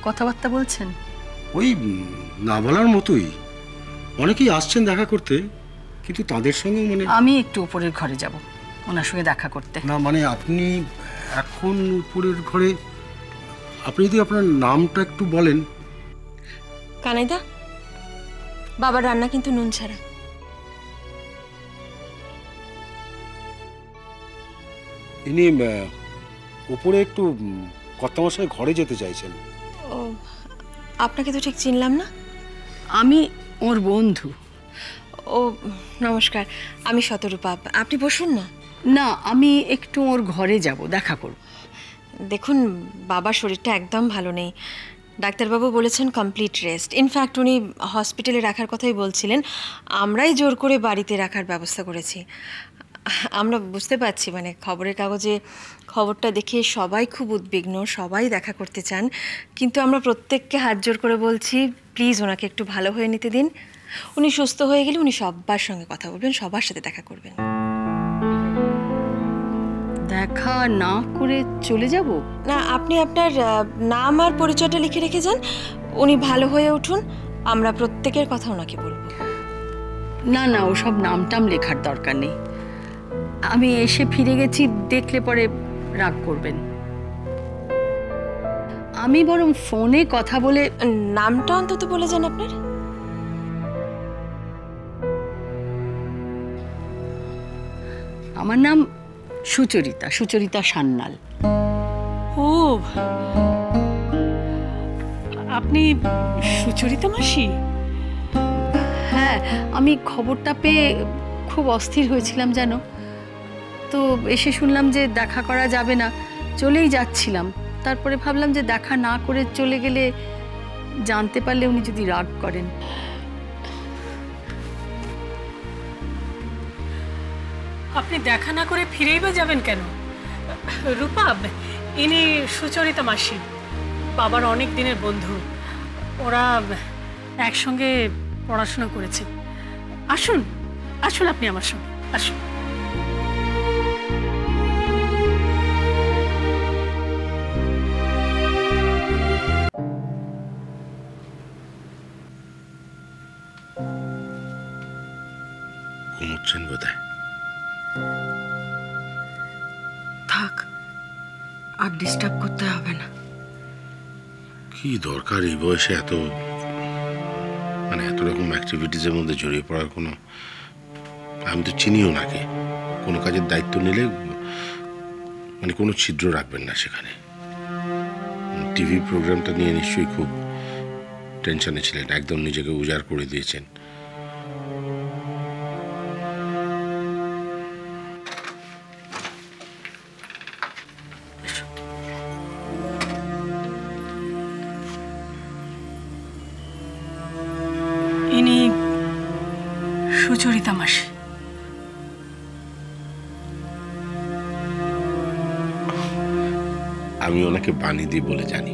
কথাবার্তা বলছেন? ওই না বলার মতোই, অনেকেই আসছেন দেখা করতে, কিন্তু তাদের সঙ্গে মানে আমি একটু উপরের ঘরে যাব ওনার সঙ্গে দেখা করতে। না মানে আপনি এখন উপরের ঘরে, আপনি যদি আপনার নামটা একটু বলেন। কানাইদা, বাবার রান্না কিন্তু নুন ছাড়া। ইনি উপরে একটু কর্তামশাই ঘরে যেতে চাইছেন। ও, আপনাকে তো ঠিক চিনলাম না। আমি ওর বন্ধু। ও নমস্কার, আমি শতরূপা। আপনি বসুন না। না, আমি একটু ওর ঘরে যাব, দেখা করব। দেখুন, বাবার শরীরটা একদম ভালো নেই। ডাক্তারবাবু বলেছেন কমপ্লিট রেস্ট। ইনফ্যাক্ট উনি হসপিটালে রাখার কথাই বলছিলেন, আমরাই জোর করে বাড়িতে রাখার ব্যবস্থা করেছি। আমরা বুঝতে পারছি, মানে খবরের কাগজে খবরটা দেখে সবাই খুব উদ্বিগ্ন, সবাই দেখা করতে চান, কিন্তু আমরা প্রত্যেককে হাত জোর করে বলছি প্লিজ ওনাকে একটু ভালো হয়ে নিতে দিন। উনি সুস্থ হয়ে গেলে উনি সবার সঙ্গে কথা বলবেন, সবার সাথে দেখা করবেন। দেখা না করে চলে যাব? না, আপনি আপনার নাম আর পরিচয়টা লিখে রেখে যান। উনি ভালো হয়ে উঠুন, আমরা প্রত্যেকের কথা ওনাকে বলবো। না না, ওসব নামটাম লেখার দরকার নেই। আমি এসে ফিরে গেছি দেখলে পরে রাগ করবেন। আমি বরং ফোনে কথা বলে নামটা অন্তত বলে যান আপনার। আমার নাম সুচরিতা, সুচরিতা সান্যাল। ও, আপনি সুচরিতা মাসি? হ্যাঁ, আমি খবরটা পেয়ে খুব অস্থির হয়েছিলাম জানো তো। এসে শুনলাম যে দেখা করা যাবে না, চলেই যাচ্ছিলাম। তারপরে ভাবলাম যে দেখা না করে চলে গেলে জানতে পারলে উনি যদি রাগ করেন। আপনি দেখা না করে ফিরেই বা যাবেন কেন? রূপা, ইনি সুচরিতা মাসি, বাবার অনেক দিনের বন্ধু। ওরা একসঙ্গে পড়াশোনা করেছে। আসুন আসুন, আপনি আমার সঙ্গে আসুন। ঘুমোচ্ছেন বোধহয়। থাক, আর ডিস্টার্ব করতে হবে না। কি দরকার এই বয়সে এত মানে এত রকম অ্যাক্টিভিটিসের মধ্যে জড়িয়ে পড়ার? কোনো, আমি তো চিনিও নাকি। কোনো কাজের দায়িত্ব নিলে মানে কোনো ছিদ্র রাখবেন না সেখানে। টিভি প্রোগ্রামটা নিয়ে নিশ্চয়ই খুব টেনশনে ছিলেন, একদম নিজেকে উজাড় করে দিয়েছেন। ইনি সুচরিতা মাসি। আমি ওনাকে বাণী দিই বলে জানি।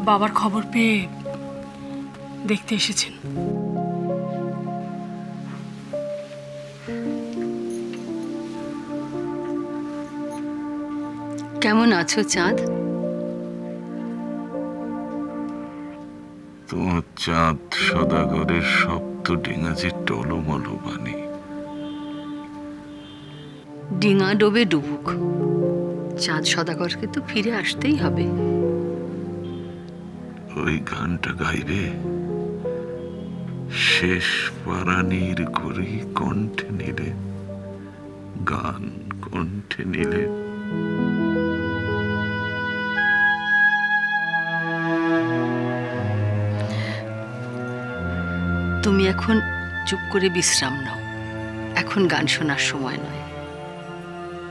বাবার খবর পেয়ে দেখতে এসেছেন। কেমন আছো চাঁদ? তোমার চাঁদ সদাগরের সপ্ত ডিঙাজি টলমলো বাণী। ডিঙা ডোবে ডুবুক, চাঁদ সদাগরকে তো ফিরে আসতেই হবে। ওই গানটা গাইবে? শেষ পারানির করি কণ্ঠে নিলে, গান কণ্ঠে নিলে। তুমি এখন চুপ করে বিশ্রাম নাও, এখন গান শোনার সময় নয়,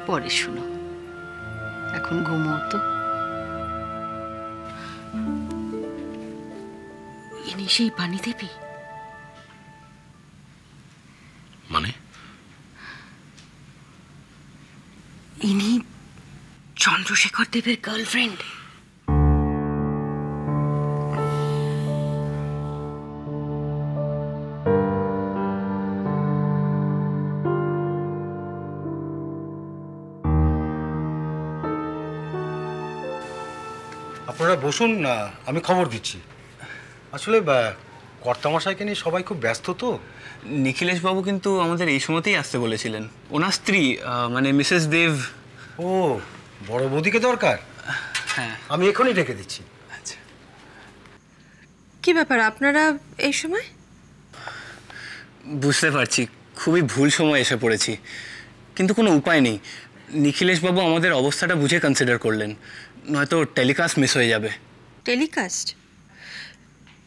পরে শোনো। এখন ঘুমো তো। ইনি সেই পানি দেবী? মানে ইনি চন্দ্রশেখর দেবের গার্লফ্রেন্ড। আপনারা বসুন না, আমি খবর দিচ্ছি। আসলে কর্তামশাইকে নিয়ে সবাই খুব ব্যস্ত তো। নিখিলেশ বাবু কিন্তু আমাদের এই সময়তেই আসতে বলেছিলেন। ওনার স্ত্রী মানে মিসেস দেব। ও, বড় বৌদিকে দরকার? হ্যাঁ, আমি এখনই ডেকে দিচ্ছি। আচ্ছা। কি ব্যাপার আপনারা এই সময়? বুঝতে পারছি, খুবই ভুল সময় এসে পড়েছি, কিন্তু কোনো উপায় নেই। নিখিলেশ বাবু আমাদের অবস্থাটা বুঝে কনসিডার করলেন, নয়তো টেলিকাস্ট মিস হয়ে যাবে। টেলিকাস্ট?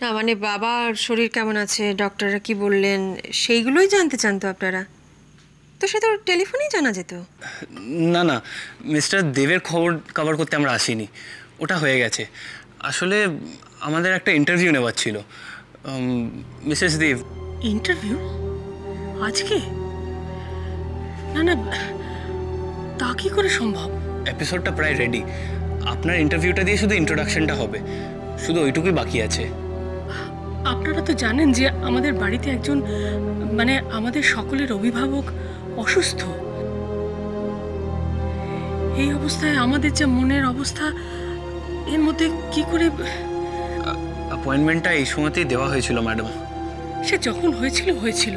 না মানে বাবার শরীর কেমন আছে, ডক্টররা কি বললেন, সেইগুলোই জানতে চান তো আপনারা? তো সে তো টেলিফোনেই জানা যেত। না না, মিস্টার দেবের খবর কভার করতে আমরা আসিনি, ওটা হয়ে গেছে। আসলে আমাদের একটা ইন্টারভিউ নেওয়ার ছিল। মিসেস দেব। ইন্টারভিউ আজকে? না না, তা কি করে সম্ভব? এপিসোডটা প্রায় রেডি, আপনার ইন্টারভিউটা দিয়ে শুধু ইন্ট্রোডাকশনটা হবে, শুধু ওইটুকুই বাকি আছে। আপনারা তো জানেন যে আমাদের বাড়িতে একজন মানে আমাদের সকলের অভিভাবক অসুস্থ। এই অবস্থায় আমাদের যে মনের অবস্থা, এর মধ্যে কি করে? অ্যাপয়েন্টমেন্টটা এই সময়তেই দেওয়া হয়েছিল ম্যাডাম। সে যখন হয়েছিল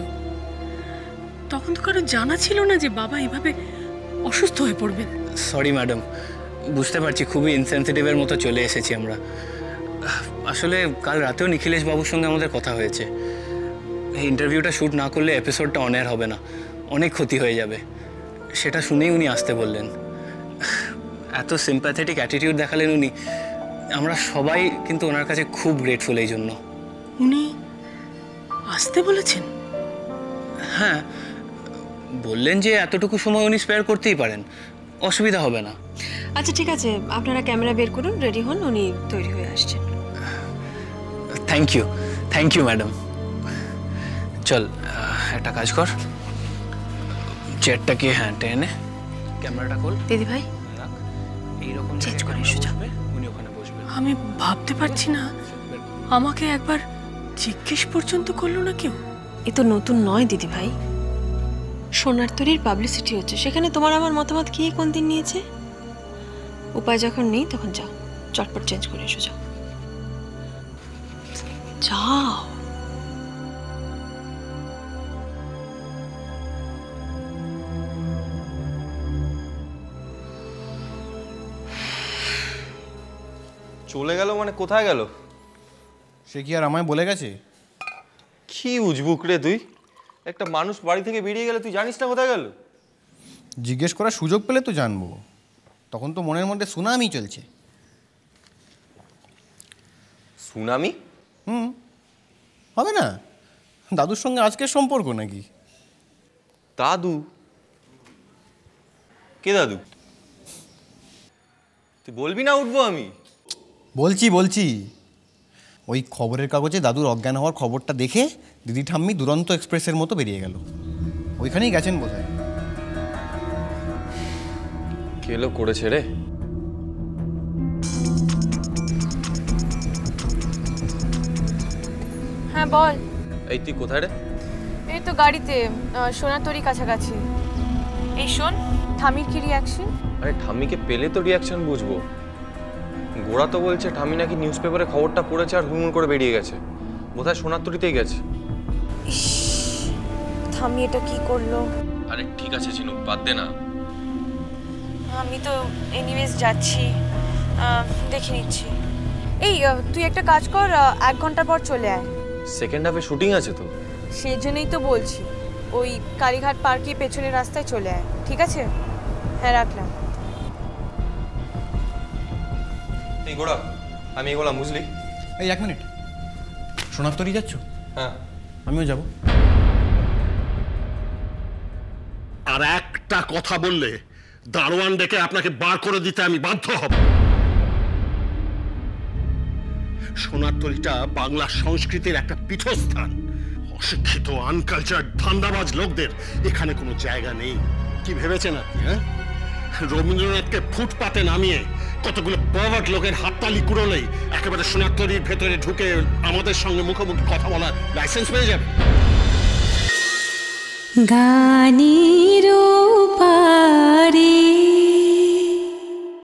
তখন তো কারো জানা ছিল না যে বাবা এভাবে অসুস্থ হয়ে পড়বেন। সরি ম্যাডাম, বুঝতে পারছি খুবই ইনসেনসিটিভের মতো চলে এসেছি আমরা। আসলে কাল রাতেও নিখিলেশ বাবুর সঙ্গে আমাদের কথা হয়েছে। এই ইন্টারভিউটা শ্যুট না করলে এপিসোডটা অন এয়ার হবে না, অনেক ক্ষতি হয়ে যাবে। সেটা শুনেই উনি আসতে বললেন। এত সিম্প্যাথেটিক অ্যাটিটিউড দেখালেন উনি, আমরা সবাই কিন্তু ওনার কাছে খুব গ্রেটফুল এই জন্য। উনি আসতে বলেছেন? হ্যাঁ, বললেন যে এতটুকু সময় উনি স্পেয়ার করতেই পারেন, অসুবিধা হবে না। আচ্ছা ঠিক আছে, আপনারা ক্যামেরা বের করুন, রেডি হন, উনি তৈরি হয়ে আসছেন। Thank you madam. চল একটা কাজ কর, চেয়ারটাকে হ্যাঁ টেনে ক্যামেরাটা খোল। দিদি ভাই এইরকম চেঞ্জ করে এসো, যাও। উনি ওখানে বসবেন। আমি ভাবতে পারছি না, আমাকে একবার জিজ্ঞেস পর্যন্ত করলো না কেউ। এ তো নতুন নয় দিদি ভাই, সোনার তরীর পাবলিসিটি হচ্ছে, সেখানে তোমার আমার মতামত কি কোন দিন নিয়েছে? উপায় যখন নেই তখন যাও, চটপট চেঞ্জ করে এসো, যাও যাও। চলে গেল মানে কোথায় গেল? সে কি আর আমায় বলে গেছে? কি উজবুক রে তুই! একটা মানুষ বাড়ি থেকে বেরিয়ে গেলে তুই জানিস না কোথায় গেল? জিজ্ঞেস করার সুযোগ পেলে তো জানবো, তখন তো মনের মধ্যে সুনামি চলছে। সুনামি? হবে না? দাদুর সঙ্গে আজকের সম্পর্ক নাকি? দাদু? কে দাদু? তুই বলবি না উঠবো আমি? বলছি ওই খবরের কাগজে দাদুর অজ্ঞান হওয়ার খবরটা দেখে দিদি ঠাম্মি দুরন্ত এক্সপ্রেসের মতো বেরিয়ে গেল। ওইখানেই গেছেন বোধহয়। কেলো করেছে রে? হ্যাঁ বল। এই তুই কোথায় রে? এই তো গাড়িতে, সোনার তরী কাছাকাছি। এই শোন, ঠামির কি রিয়াকশন? আরে ঠাম্মিকে পেলে তো রিয়াকশন বুঝবো। গোড়া তো বলছে ঠাম্মি নাকি নিউজ পেপারে খবরটা পড়েছে আর হুড়মুড় করে বেরিয়ে গেছে, বোধহয় সোনার তরীতেই গেছে। ঠামি এটা কি করলো? আরে ঠিক আছে চিনু, বাদ দে না। আমি তো এনিওয়েজ যাচ্ছি, দেখে নিচ্ছি। এই তুই একটা কাজ কর, 1 ঘন্টা পর চলে আয়। সেকেন্ড হাফে শুটিং আছে তো, সেই জন্যই তো বলছি, ওই কালীঘাট পার্কে পেছনের রাস্তায় চলে আয়, ঠিক আছে? হ্যাঁ রাখলাম। এই গোড়া, আমি এগোলাম বুঝলি? এই 1 মিনিট, সোনার তরী যাচ্ছ? হ্যাঁ আমিও যাব। আর একটা কথা বললে দারোয়ান ডেকে আপনাকে বার করে দিতে আমি বাধ্য হব। সোনার তরীটা বাংলা সংস্কৃতির একটা পীঠস্থান। অশিক্ষিত আনকালচার ধান্দাবাজ লোকদের এখানে কোনো জায়গা নেই। কি ভেবেছেন আপনি? হ্যাঁ, রবীন্দ্রনাথকে ফুটপাতে নামিয়ে কতগুলো পাওয়ার্ড লোকের হাততালি কুড়োলেই একেবারে সোনার তরীর ভেতরে ঢুকে আমাদের সঙ্গে মুখোমুখি কথা বলার লাইসেন্স পেয়ে যাবে? গানের পারে